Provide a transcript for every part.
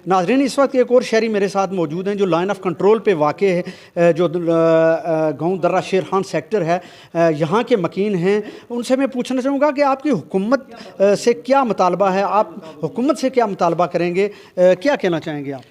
नाज़रीन, इस वक्त एक और शहरी मेरे साथ मौजूद हैं जो लाइन ऑफ कंट्रोल पे वाक़ है, जो गांव दर्रा शेर खान सेक्टर है, यहाँ के मकीन हैं। उनसे मैं पूछना चाहूँगा कि आपकी हुकूमत से क्या मुतालबा है, आप हुकूमत से क्या मुतालबा करेंगे, क्या कहना चाहेंगे आप?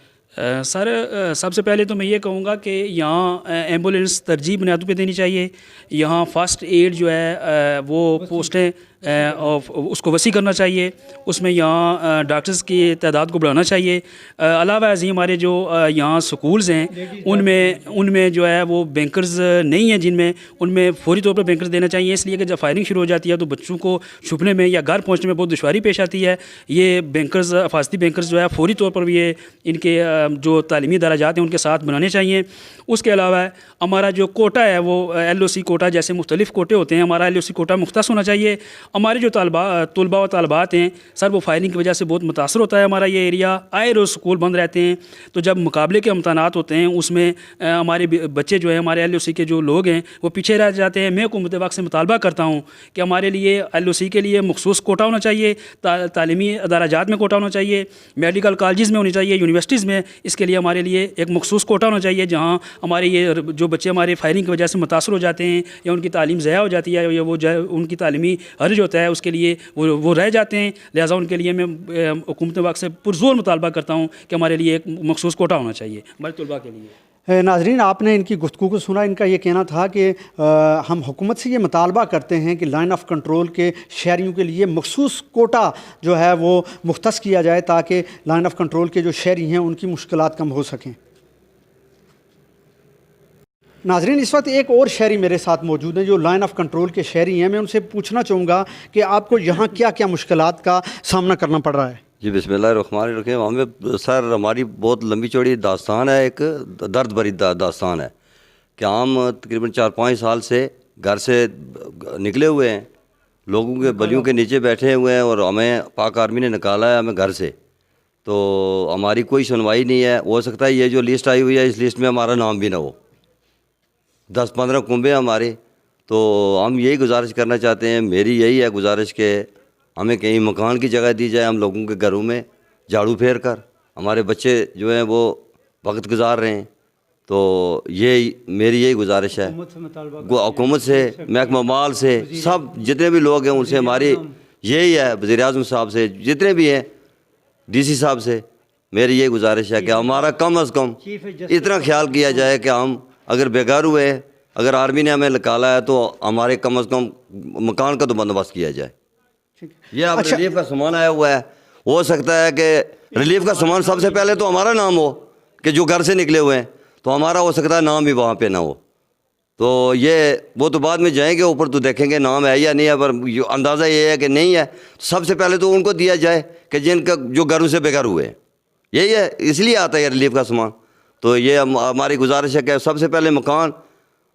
सर, सबसे पहले तो मैं ये कहूँगा कि यहाँ एम्बुलेंस तरजीह बुनियादों पे देनी चाहिए। यहाँ फ़र्स्ट एड जो है वो पोस्टें और उसको वसी करना चाहिए। उसमें यहाँ डॉक्टर्स की तादाद को बढ़ाना चाहिए। अलावा ऐसे हमारे जो यहाँ स्कूल्स हैं उनमें जो है वो बैंकर्स नहीं हैं, जिनमें उनमें फौरी तौर पर बैंकर्स देना चाहिए, इसलिए कि जब फायरिंग शुरू हो जाती है तो बच्चों को छुपने में या घर पहुँचने में बहुत दुश्वारी पेश आती है। ये बैंकर्स, हिफाजती बैंकर्स जो है फौरी तौर पर भी ये इनके जो तालीमी दराजात हैं उनके साथ बनाने चाहिए। उसके अलावा हमारा जो कोटा है वो LOC कोटा, जैसे मुख्तलिफ़ कोटे होते हैं, हमारा LOC कोटा मुख्तस होना चाहिए। हमारे जो तलबा व तालबात हैं सर, वो फायरिंग की वजह से बहुत मुतासर होता है हमारा ये एरिया। आए रोज़ स्कूल बंद रहते हैं, तो जब मुकाबले के इम्तहानात होते हैं उसमें हमारे बच्चे जो है, हमारे LOC के जो लोग हैं वो पीछे रह जाते हैं। मैं हुकूमत वक्त से मुतालबा करता हूँ कि हमारे लिए LOC के लिए मखसूस कोटा होना चाहिए, तालीमी दराजात में कोटा होना चाहिए, मेडिकल कॉलेज़ में होनी चाहिए, यूनिवर्सिटीज़ में। इसके लिए हमारे लिए एक मखसूस कोटा होना चाहिए जहाँ हमारे ये जो बच्चे हमारे फायरिंग की वजह से मुतासर हो जाते हैं या उनकी तालीम ज़ाया हो जाती है या वो उनकी तालीमी हर्ज होता है, उसके लिए वो रह जाते हैं। लिहाजा उनके लिए मैं हुकूमत वक्त से पुरज़ोर मुतालबा करता हूँ कि हमारे लिए एक मखसूस कोटा होना चाहिए हमारे तलबा के लिए। नाज़रीन, आपने इनकी गुफ्तगू को सुना। इनका ये कहना था कि हम हुकूमत से ये मुतालबा करते हैं कि लाइन ऑफ कंट्रोल के शहरियों के लिए मखसूस कोटा जो है वो मुख्तस किया जाए ताकि लाइन ऑफ कंट्रोल के जो शहरी हैं उनकी मुश्किलात कम हो सकें। नाज़रीन, इस वक्त एक और शहरी मेरे साथ मौजूद हैं जो लाइन ऑफ कंट्रोल के शहरी हैं। मैं उनसे पूछना चाहूँगा कि आपको यहाँ क्या क्या मुश्किलात का सामना करना पड़ रहा है। जी, बिस्मिल्लाहिर्रहमानिर्रहीम। हमें सर, हमारी बहुत लंबी चौड़ी दास्तान है, एक दर्द भरी दास्तान है कि हम तकरीबन 4-5 साल से घर से निकले हुए हैं, लोगों के बलियों के नीचे बैठे हुए हैं और हमें पाक आर्मी ने निकाला है हमें घर से। तो हमारी कोई सुनवाई नहीं है। हो सकता है ये जो लिस्ट आई हुई है इस लिस्ट में हमारा नाम भी ना हो। 10-15 कुंबे हमारे। तो हम यही गुजारिश करना चाहते हैं, मेरी यही है गुजारिश कि हमें कहीं मकान की जगह दी जाए, हम लोगों के घरों में झाड़ू फेर कर। हमारे बच्चे जो हैं वो वक्त गुजार रहे हैं। तो ये मेरी यही गुजारिश है हुकूमत से, महकमा माल से, सब जितने भी लोग हैं उनसे हमारी यही है, वज़ीर आज़म साहब से, जितने भी हैं, DC साहब से मेरी यही गुजारिश है कि हमारा कम अज़ कम इतना ख्याल किया जाए कि हम अगर बेघर हुए, अगर आर्मी ने हमें निकाला है तो हमारे कम अज़ कम मकान का तो बंदोबस्त किया जाए। ये अब रिलीफ का सामान आया हुआ है, हो सकता है कि रिलीफ का सामान सबसे पहले तो हमारा नाम हो कि जो घर से निकले हुए हैं, तो हमारा हो सकता है नाम भी वहाँ पे ना हो। तो ये वो तो बाद में जाएंगे ऊपर तो देखेंगे नाम है या नहीं है, पर अंदाज़ा ये है कि नहीं है। सबसे पहले तो उनको दिया जाए कि जिनका जो घरों से बेघर हुए हैं, यही है, इसलिए आता है रिलीफ का सामान। तो ये हमारी गुजारिश है कि सबसे पहले मकान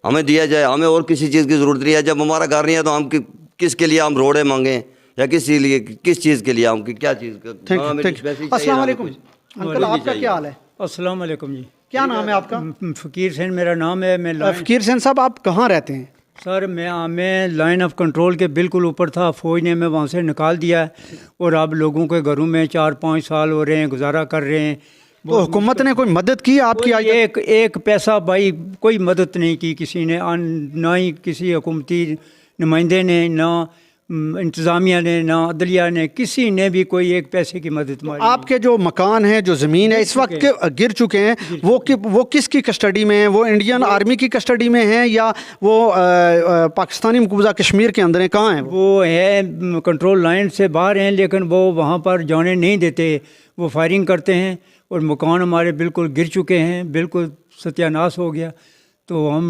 हमें दिया जाए। हमें और किसी चीज़ की ज़रूरत नहीं है। जब हमारा घर नहीं है तो हम किसके लिए हम रोड़े मांगें या किस चीज़ के लिए हम क्या चीज़। अस्सलाम वालेकुम अंकल, आपका क्या हाल है? अस्सलाम वालेकुम जी। क्या नाम है आपका? फ़कीर हुसैन मेरा नाम है। मैं फ़कीर हुसैन साहब, आप कहाँ रहते हैं? सर, मैं लाइन ऑफ कंट्रोल के बिल्कुल ऊपर था। फ़ौज ने मैं वहाँ से निकाल दिया है और अब लोगों के घरों में 4-5 साल हो रहे हैं, गुजारा कर रहे हैं। तो हुकूमत ने कोई मदद की आपकी? एक पैसा भाई कोई मदद नहीं की किसी ने, ना ही किसी हुकूमती नुमाइंदे ने, ना इंतज़ामिया ने, ना अदलिया ने, किसी ने भी कोई एक पैसे की मदद मारी। आपके जो मकान है, जो ज़मीन है इस वक्त के गिर चुके हैं, वो किसकी कस्टडी में है? वो इंडियन आर्मी की कस्टडी में है या वो पाकिस्तानी मकबूजा कश्मीर के अंदर है? कहाँ है वो है कंट्रोल लाइन से बाहर हैं, लेकिन वो वहाँ पर जाने नहीं देते। वो फायरिंग करते हैं और मकान हमारे बिल्कुल गिर चुके हैं, बिल्कुल सत्यानाश हो गया। तो हम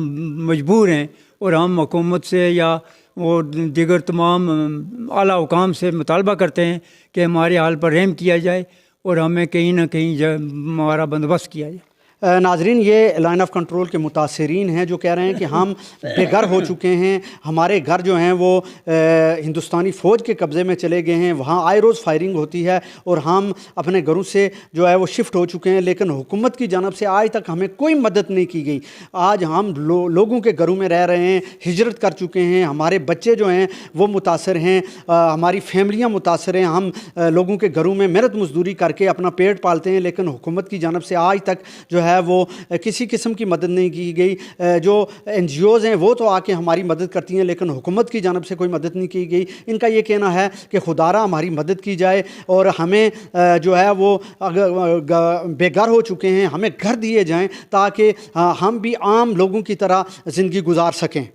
मजबूर हैं और हम हुकूमत से या वो दीगर तमाम आला हुकाम से मुतालबा करते हैं कि हमारे हाल पर रहम किया जाए और हमें कहीं ना कहीं हमारा बंदोबस्त किया जाए। नाजरीन, ये लाइन ऑफ कंट्रोल के मुतासरीन हैं जो कह रहे हैं कि हम बेघर हो चुके हैं, हमारे घर जो हैं वो हिंदुस्तानी फ़ौज के कब्ज़े में चले गए हैं, वहाँ आए रोज़ फायरिंग होती है और हम अपने घरों से जो है वो शिफ्ट हो चुके हैं, लेकिन हुकूमत की जानब से आज तक हमें कोई मदद नहीं की गई। आज हम लोगों के घरों में रह रहे हैं, हिजरत कर चुके हैं, हमारे बच्चे जो हैं वो मुतासर हैं, हमारी फैमिलियाँ मुतासर हैं, हम लोगों के घरों में मेहनत मजदूरी करके अपना पेट पालते हैं, लेकिन हुकूमत की जानब से आज तक जो है वो किसी किस्म की मदद नहीं की गई। जो NGOs हैं वो तो आके हमारी मदद करती हैं, लेकिन हुकूमत की जानब से कोई मदद नहीं की गई। इनका ये कहना है कि खुदारा हमारी मदद की जाए और हमें जो है वो बेघर हो चुके हैं, हमें घर दिए जाएं ताकि हम भी आम लोगों की तरह ज़िंदगी गुजार सकें।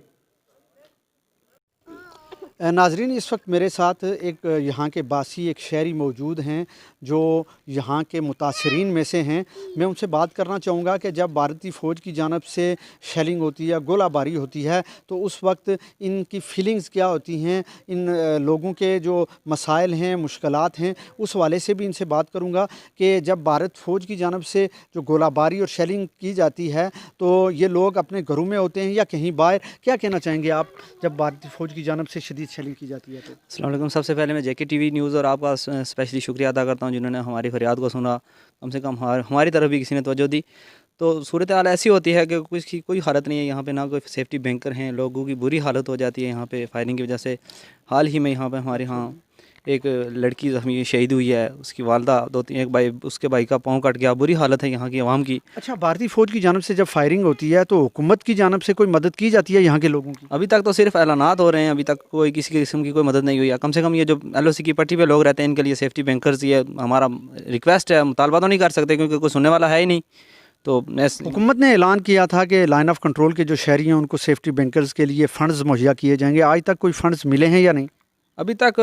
नाजरीन, इस वक्त मेरे साथ एक यहाँ के बासी एक शहरी मौजूद हैं जो यहाँ के मुतासरीन में से हैं। मैं उनसे बात करना चाहूँगा कि जब भारतीय फ़ौज की जानब से शेलिंग होती है, गोलाबारी होती है, तो उस वक्त इनकी फीलिंग्स क्या होती हैं, इन लोगों के जो मसाइल हैं, मुश्किलात हैं, उस वाले से भी इनसे बात करूँगा कि जब भारत फ़ौज की जानब से जो गोलाबारी और शेलिंग की जाती है तो ये लोग अपने घरों में होते हैं या कहीं बाहर। क्या कहना चाहेंगे आप जब भारतीय फ़ौज की जानब से शदीद शेलिंग की जाती है? तो अस्सलाम वालेकुम। सबसे पहले मैं JK TV न्यूज़ और आपका स्पेशली शुक्रिया अदा करता हूं जिन्होंने हमारी फरियाद को सुना, कम से कम हमारी तरफ भी किसी ने तवज्जो दी। तो सूरत हाल ऐसी होती है कि कुछ कोई हालत नहीं है यहाँ पे, ना कोई सेफ्टी बैंकर हैं, लोगों की बुरी हालत हो जाती है यहाँ पे फायरिंग की वजह से। हाल ही में यहाँ पे हमारे यहाँ एक लड़की ज़ख्मी शहीद हुई है, उसकी वालदा एक भाई उसके भाई का पाँव कट गया, बुरी हालत है यहाँ की आवाम की। अच्छा, भारतीय फ़ौज की जानब से जब फायरिंग होती है तो हुकूमत की जानब से कोई मदद की जाती है यहाँ के लोगों की? अभी तक तो सिर्फ ऐलानात हो रहे हैं, अभी तक कोई किसी किस्म की कोई मदद नहीं हुई है। कम से कम ये जो LOC की पट्टी पे लोग रहते हैं इनके लिए सेफ्टी बैंकर्स, ये हमारा रिक्वेस्ट है, मुतालबा तो नहीं कर सकते क्योंकि कोई सुनने वाला है ही नहीं। तो हुकूमत ने ऐलान किया था कि लाइन ऑफ कंट्रोल के जो शहरी हैं उनको सेफ्टी बैंकर्स के लिए फ़ंड्स मुहैया किए जाएंगे, आज तक कोई फ़ंड्स मिले हैं या नहीं? अभी तक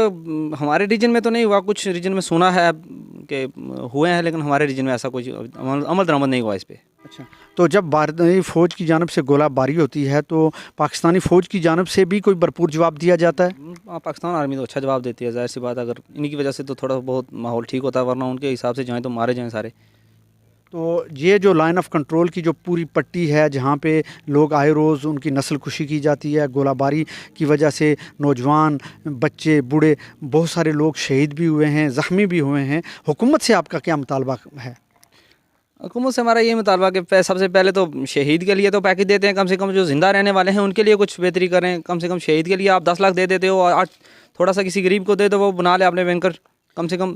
हमारे रीजन में तो नहीं हुआ, कुछ रीजन में सुना है कि हुए हैं, लेकिन हमारे रीजन में ऐसा कुछ अमल दरामद नहीं हुआ इस पर। अच्छा, तो जब भारतीय फ़ौज की जानब से गोलाबारी होती है तो पाकिस्तानी फ़ौज की जानब से भी कोई भरपूर जवाब दिया जाता है? पाकिस्तान आर्मी तो अच्छा जवाब देती है, जाहिर सी बात। अगर इन्हीं की वजह से तो थोड़ा बहुत माहौल ठीक होता है, वरना उनके हिसाब से जाएँ तो मारे जाएँ सारे। तो ये जो लाइन ऑफ कंट्रोल की जो पूरी पट्टी है जहाँ पे लोग आए रोज़ उनकी नस्ल कुशी की जाती है, गोलाबारी की वजह से नौजवान, बच्चे, बूढ़े, बहुत सारे लोग शहीद भी हुए हैं, ज़ख्मी भी हुए हैं, हुकूमत से आपका क्या मुतालबा है? हुकूमत से हमारा ये मुतालबा कि सबसे पहले तो शहीद के लिए तो पैकेज देते हैं, कम से कम जो ज़िंदा रहने वाले हैं उनके लिए कुछ बेहतरी करें। कम से कम शहीद के लिए आप 10 लाख दे देते हो और थोड़ा सा किसी गरीब को दे दो, वो बना ले अपने बैंकर। कम से कम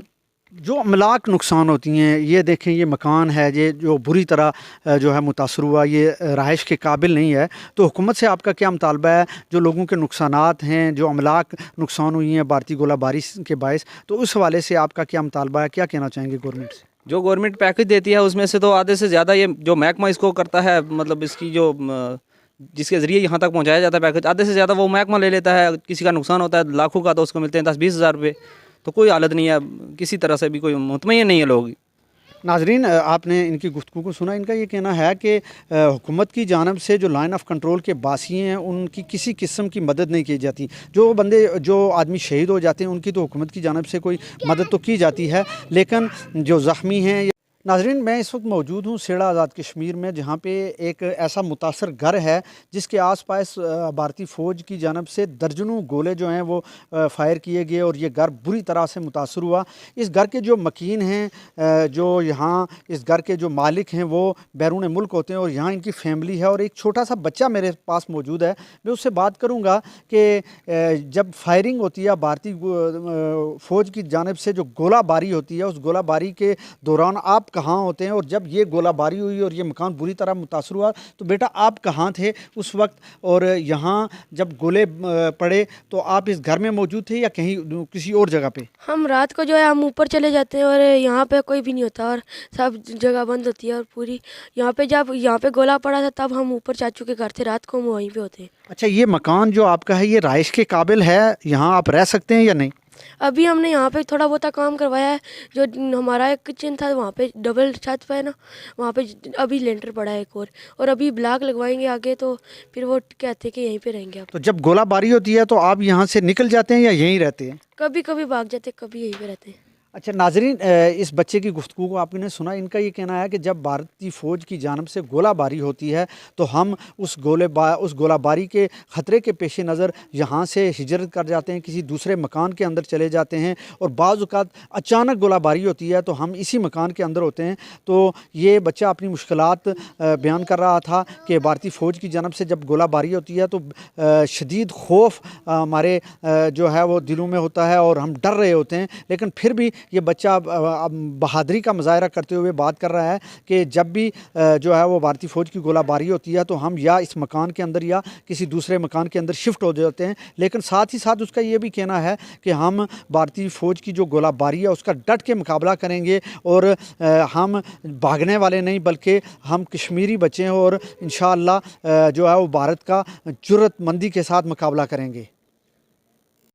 जो अमलाक नुकसान होती हैं, ये देखें, ये मकान है, ये जो बुरी तरह जो है मुतासर हुआ, ये रहाइश के काबिल नहीं है, तो हुकूमत से आपका क्या मुतालबा है? जो लोगों के नुकसानात हैं, जो अमलाक नुकसान हुई हैं भारतीय गोलाबारी के बायस, तो उस हवाले से आपका क्या मुतालबा है? क्या कहना चाहेंगे गवर्नमेंट से? जो गवर्नमेंट पैकेज देती है उसमें से तो आधे से ज़्यादा ये जो महकमा इसको करता है, मतलब इसकी जो जिसके ज़रिए यहाँ तक पहुँचाया जाता है पैकेज, आधे से ज़्यादा वो महकमा ले लेता है। किसी का नुकसान होता है लाखों का तो उसको मिलते हैं 10-20 हज़ार रुपये। तो कोई हालत नहीं है, किसी तरह से भी कोई मुतमईन नहीं है लोग। नाजरीन, आपने इनकी गुफ्तगू को सुना। इनका ये कहना है कि हुकूमत की जानब से जो लाइन ऑफ कंट्रोल के बासी हैं उनकी किसी किस्म की मदद नहीं की जाती। जो आदमी शहीद हो जाते हैं उनकी तो हुकूमत की जानब से कोई मदद तो की जाती है, लेकिन जो ज़ख्मी हैं। नाजरीन, मैं इस वक्त मौजूद हूँ सेड़ा आज़ाद कश्मीर में, जहाँ पे एक ऐसा मुतासर घर है जिसके आसपास भारतीय फ़ौज की जानब से दर्जनों गोले जो हैं वो फ़ायर किए गए और ये घर बुरी तरह से मुतासर हुआ। इस घर के जो मकीन हैं, जो यहाँ इस घर के जो मालिक हैं वो बैरून मुल्क होते हैं और यहाँ इनकी फैमिली है और एक छोटा सा बच्चा मेरे पास मौजूद है। मैं उससे बात करूँगा कि जब फायरिंग होती है भारतीय फ़ौज की जानब से, जो गोलाबारी होती है, उस गोलाबारी के दौरान आप कहाँ होते हैं? और जब ये गोलाबारी हुई और ये मकान बुरी तरह मुतासर हुआ तो बेटा आप कहाँ थे उस वक्त? और यहाँ जब गोले पड़े तो आप इस घर में मौजूद थे या कहीं किसी और जगह पे? हम रात को जो है हम ऊपर चले जाते हैं और यहाँ पे कोई भी नहीं होता और सब जगह बंद होती है और पूरी यहाँ पे जब यहाँ पे गोला पड़ा था तब हम ऊपर चाचू के घर थे, रात को हम वहीं पे होते हैं। अच्छा, ये मकान जो आपका है ये रहाइश के काबिल है? यहाँ आप रह सकते हैं या नहीं? अभी हमने यहाँ पे थोड़ा बहुत काम करवाया है। जो हमारा एक किचन था वहाँ पे डबल छत पे है ना, वहाँ पे अभी लेंटर पड़ा है एक और अभी ब्लॉक लगवाएंगे आगे, तो फिर वो कहते हैं कि यहीं पे रहेंगे आप। तो जब गोलाबारी होती है तो आप यहाँ से निकल जाते हैं या यहीं रहते हैं? कभी कभी भाग जाते, कभी यहीं पे रहते हैं। अच्छा नाजरीन, इस बच्चे की गुफ्तगू को आपने सुना। इनका ये कहना है कि जब भारतीय फ़ौज की जानब से गोलाबारी होती है तो हम उस गोलाबारी के ख़तरे के पेश नज़र यहाँ से हिजरत कर जाते हैं, किसी दूसरे मकान के अंदर चले जाते हैं, और बाज़ औक़ात अचानक गोलाबारी होती है तो हम इसी मकान के अंदर होते हैं। तो ये बच्चा अपनी मुश्किलात बयान कर रहा था कि भारतीय फ़ौज की जानब से जब गोलाबारी होती है तो शदीद खौफ हमारे जो है वो दिलों में होता है और हम डर रहे होते हैं। लेकिन फिर भी ये बच्चा बहादुरी का मुजाहरा करते हुए बात कर रहा है कि जब भी जो है वो भारतीय फ़ौज की गोलाबारी होती है तो हम या इस मकान के अंदर या किसी दूसरे मकान के अंदर शिफ्ट हो जाते हैं। लेकिन साथ ही साथ उसका ये भी कहना है कि हम भारतीय फ़ौज की जो गोलाबारी है उसका डट के मुकाबला करेंगे और हम भागने वाले नहीं बल्कि हम कश्मीरी बच्चे हैं और इंशाअल्लाह जो है वो भारत का जुर्रतमंदी के साथ मुकाबला करेंगे।